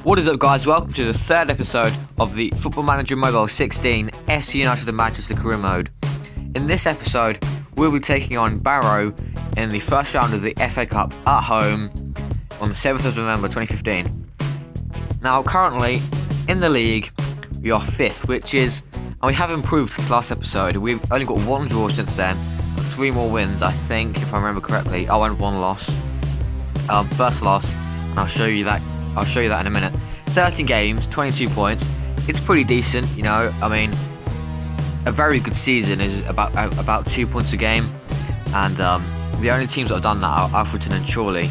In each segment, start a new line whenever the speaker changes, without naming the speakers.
What is up, guys? Welcome to the third episode of the Football Manager Mobile 16 SC United and Manchester Career Mode. In this episode, we'll be taking on Barrow in the first round of the FA Cup at home on the 7th of November 2015. Now, currently, in the league, we are 5th, and we have improved since last episode. We've only got 1 draw since then, 3 more wins, I think, if I remember correctly. Oh, and 1 loss. First loss, and I'll show you that in a minute. 13 games, 22 points. It's pretty decent, you know. I mean, a very good season is about 2 points a game, and the only teams that have done that are Alfreton and Chorley.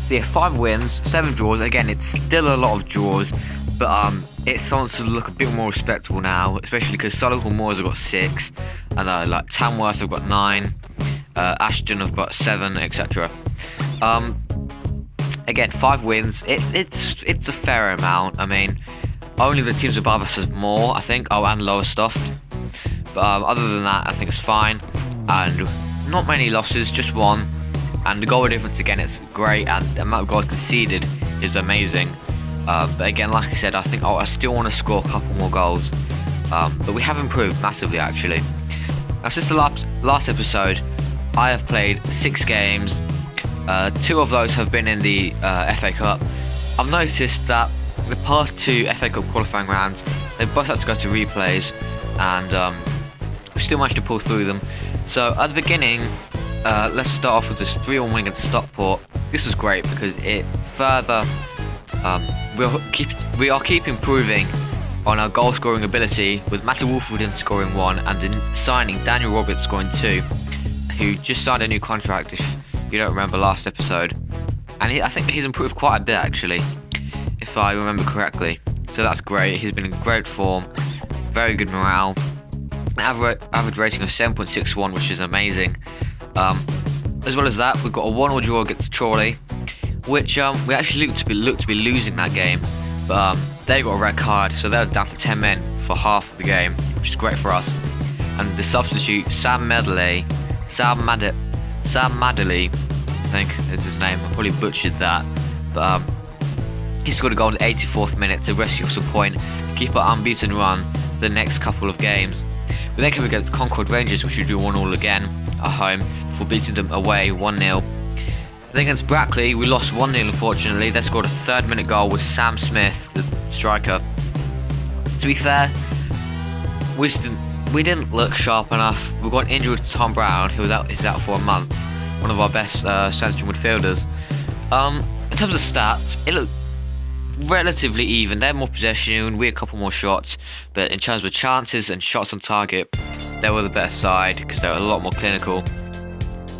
So yeah, 5 wins, 7 draws. Again, it's still a lot of draws, but it's starting to look a bit more respectable now, especially because Solihull Moors have got 6, and like Tamworth have got 9, Ashton have got 7, etc. Again, 5 wins. It's a fair amount. I mean, only the teams above us have more, I think. Oh, and Lowestoft. But other than that, I think it's fine. And not many losses, just 1. And the goal difference, again, it's great. And the amount of goals conceded is amazing. But again, like I said, I think I still want to score a couple more goals. But we have improved massively, actually. Now, since the last episode, I have played 6 games. 2 of those have been in the FA Cup. I've noticed that the past 2 FA Cup qualifying rounds, they've both had to go to replays, and we still managed to pull through them. So at the beginning, let's start off with this 3-1 win against Stockport. This was great because it further we are keep improving on our goal scoring ability, with Matty Wolfenden scoring 1 and then signing Daniel Roberts scoring 2, who just signed a new contract, if you don't remember last episode. And I think he's improved quite a bit, actually, if I remember correctly. So that's great. He's been in great form, very good morale, average rating of 7.61, which is amazing. As well as that, we've got a 1-1 draw against Chorley, which we actually looked to be losing that game, but they got a red card, so they're down to 10 men for half of the game, which is great for us. And the substitute, Sam Medley, I think is his name. I probably butchered that, but he scored a goal in the 84th minute to rescue us a point, keep our unbeaten run for the next couple of games. We then came against Concord Rangers, which we drew 1-1 again at home, before beating them away 1-0. Then against Brackley, we lost 1-0 unfortunately. They scored a 3rd minute goal with Sam Smith, the striker. To be fair, we didn't look sharp enough. We got injured to Tom Brown, who is out for a month. One of our best central midfielders. In terms of stats, it looked relatively even. They had more possession, we had a couple more shots, but in terms of chances and shots on target, they were the better side because they were a lot more clinical.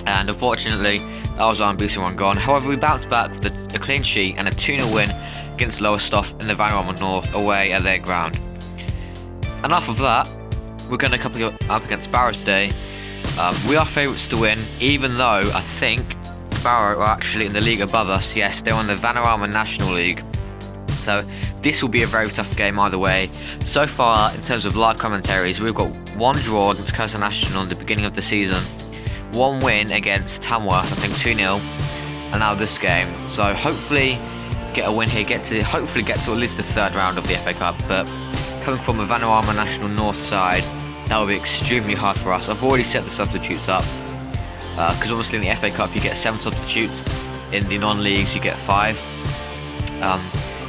And unfortunately, that was our unbeaten run gone. However, we bounced back with a clean sheet and a 2-0 win against Lowestoft in the Vanarama North away at their ground. Enough of that. We're going to come up against Barrow today. We are favourites to win, even though I think Barrow are actually in the league above us. Yes, they're on the Vanarama National League. So this will be a very tough game either way. So far, in terms of live commentaries, we've got 1 draw against Curzon Ashton on the beginning of the season, 1 win against Tamworth, I think 2-0, and now this game. So hopefully get a win here, hopefully get to at least the 3rd round of the FA Cup. But coming from a Vanarama National North side, that will be extremely hard for us. I've already set the substitutes up, because obviously in the FA Cup you get 7 substitutes, in the non-leagues you get 5.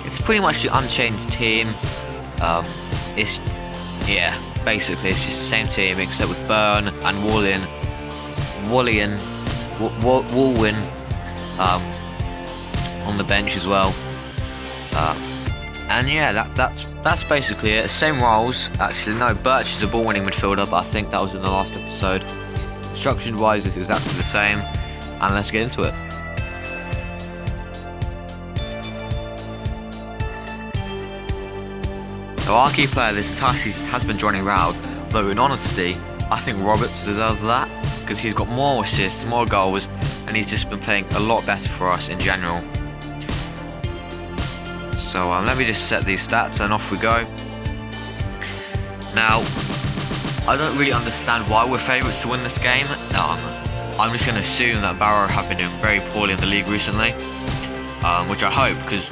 It's pretty much the unchanged team. Basically it's just the same team except with Byrne and Woolwin on the bench as well. And yeah, that's basically it. Same roles, actually. No, Birch is a ball-winning midfielder, but I think that was in the last episode. Instruction-wise, it's exactly the same, and let's get into it. So our key player this entire season has been Johnny Rowd, though in honesty, I think Roberts deserves that, because he's got more assists, more goals, and he's just been playing a lot better for us in general. So let me just set these stats and off we go. Now, I don't really understand why we're favourites to win this game. I'm just going to assume that Barrow have been doing very poorly in the league recently. which I hope, because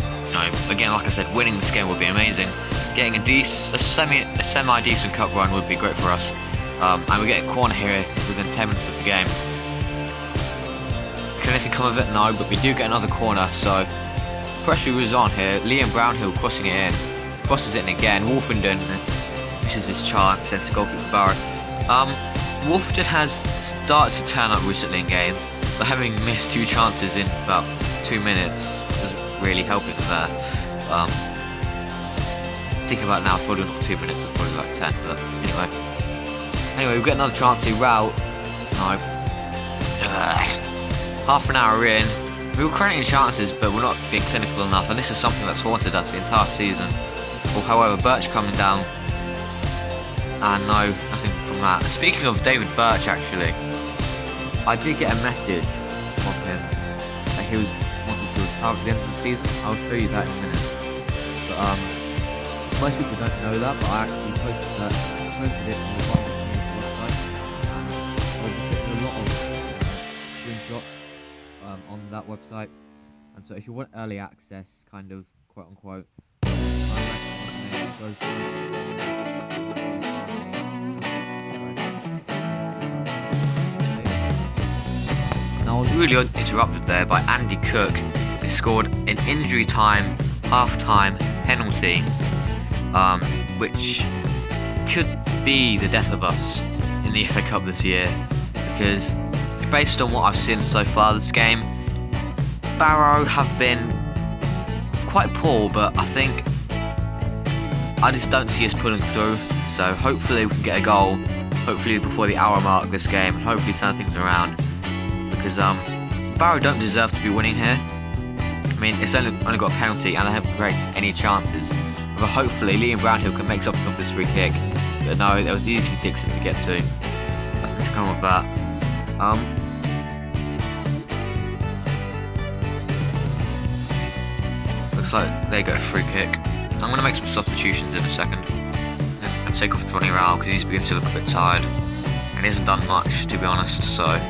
again, like I said, winning this game would be amazing. Getting a semi-decent cup run would be great for us. And we get a corner here within 10 minutes of the game. Can anything come of it? No, but we do get another corner, so pressure is on here. Liam Brownhill crossing it in, crosses it in again. Wolfenden misses his chance, sends a goalkeeper for Barrow. Wolfenden has started to turn up recently in games, but having missed 2 chances in about 2 minutes doesn't really help it there. Thinking about it now, it's probably not 2 minutes, it's probably like 10, but anyway, we've got another chance to route. No. Half an hour in, we were creating chances, but we're not being clinical enough, and this is something that's haunted us the entire season. Or however, Birch coming down, and no, nothing from that. Speaking of David Birch, actually, I did get a message from him that he was wanting to retire at the end of the season. I'll show you that in a minute. But most people don't know that, but I actually posted it on the bottom of the website, and I'll be putting a lot of screenshots on that website. And so if you want early access, kind of quote unquote, I recommend go for I was really interrupted there by Andy Cook, who scored an injury time, half-time penalty, which could be the death of us in the FA Cup this year, because based on what I've seen so far this game, Barrow have been quite poor, but I just don't see us pulling through. So hopefully we can get a goal, hopefully before the hour mark this game, and hopefully turn things around. Because Barrow don't deserve to be winning here. I mean, it's only got a penalty and they haven't created any chances. But hopefully Liam Brownhill can make something of this free kick. But no, there was the easy Dixon to get to. Nothing to come of that. Looks like they get a free kick. I'm going to make some substitutions in a second. And take off Johnny Rao because he's beginning to look a bit tired. And he hasn't done much, to be honest, so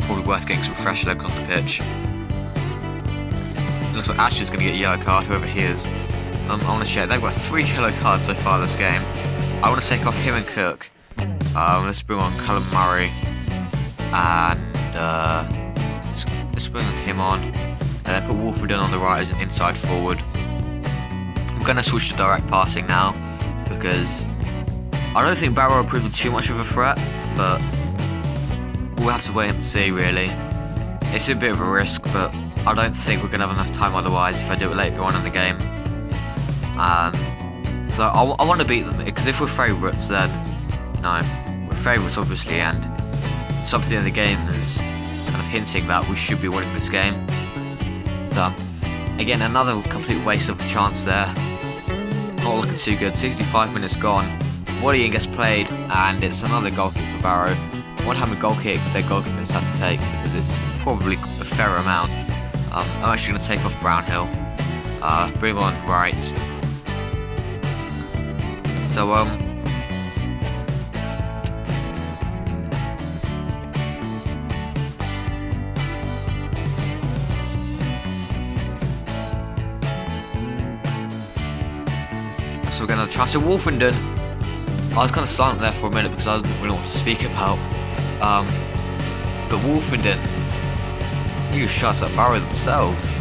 probably worth getting some fresh legs on the pitch. It looks like Ash is going to get a yellow card, whoever he is. I want to check. They've got 3 yellow cards so far this game. I want to take off him and Cook. Let's bring on Callum Murray. And let's bring him on. Put Wolfenden on the right as an inside forward. I'm going to switch to direct passing now, because I don't think Barrow are proving too much of a threat, but we'll have to wait and see, really. It's a bit of a risk, but I don't think we're going to have enough time otherwise if I do it later on in the game. So I want to beat them, because if we're favourites, then, we're favourites obviously, and something in the game is kind of hinting that we should be winning this game. So, again, another complete waste of a chance there. Not looking too good. 65 minutes gone. Wadian gets played, and it's another goal kick for Barrow. What how many goal kicks their goalkeepers have to take, because it's probably a fair amount. I'm actually going to take off Brownhill, bring on Wright. So we're going to try. So Wolfenden, I was kind of silent there for a minute because I didn't really know what to speak about. But Wolfenden, you shots at Barrow themselves.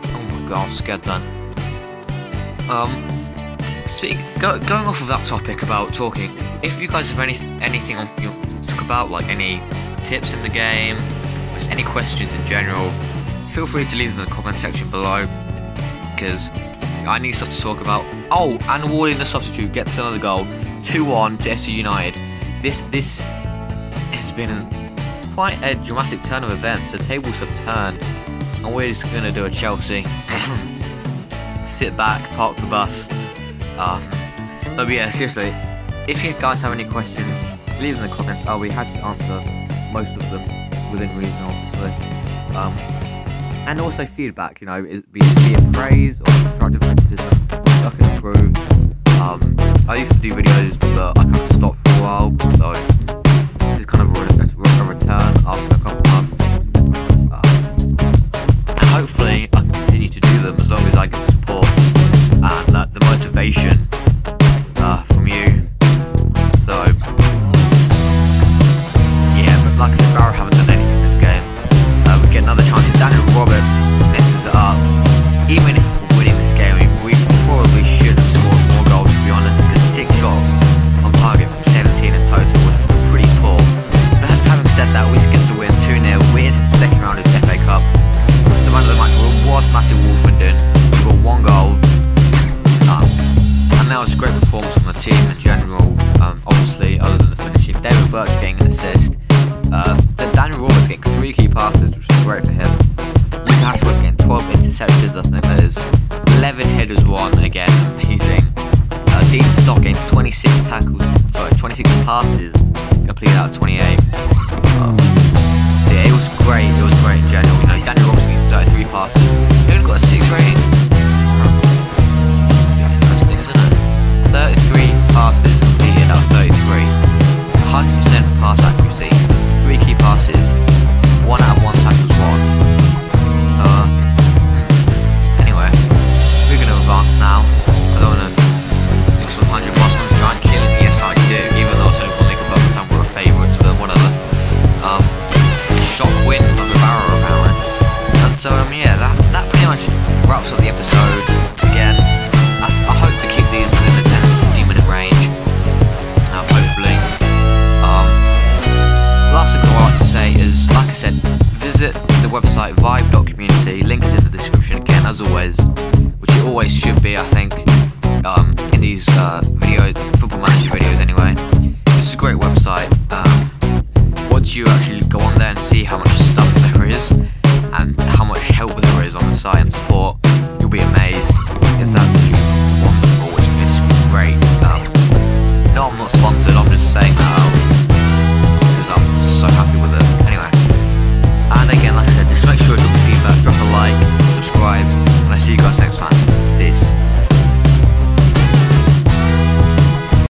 Oh my god, I'm scared then. Going off of that topic about talking, if you guys have anything on you to talk about, like any tips in the game, just any questions in general, feel free to leave them in the comment section below, because I need stuff to talk about. Oh, and Warding the substitute gets another goal, 2-1 to FC United. This has been quite a dramatic turn of events. The tables have turned, and we're just going to do a Chelsea. Sit back, park the bus. But yeah, seriously, if you guys have any questions, leave them in the comments. I'll be happy to answer most of them within reason, obviously. And also feedback, be it praise or constructive criticism, I can improve. I used to do videos, but I kind of stopped for a while, so this is kind of a return after a couple months. great for him. Luke Ashworth's getting 12 interceptions, I think there's 11 headers won, again, amazing. Dean Stock getting 26 tackles, sorry, 26 passes, completed out of 28. So yeah, it was great in general. You know, Daniel Robinson getting 33 passes. He only got a 6 rating. Interesting, isn't it? 33 passes completed out of 33. 100% pass accuracy, 3 key passes, 1 out of 1 tackles won. Anyway, we're going to advance now. I don't want to do some 100 plus on the giant killing. Yes, I do, even though it's only one league above the time we're favourites, but whatever. Shock win over Barrow apparently. And so yeah, that pretty much wraps up the episode. Again, I hope to keep these within the 10 to 15 minute range. Hopefully. Last thing I'd like to say is, like I said, visit the website vibe.community. Link is in the description again, as always, which it always should be, I think, in these football manager videos anyway. This is a great website. Once you actually go on there and see how much stuff there is and how much help there is on the site and support,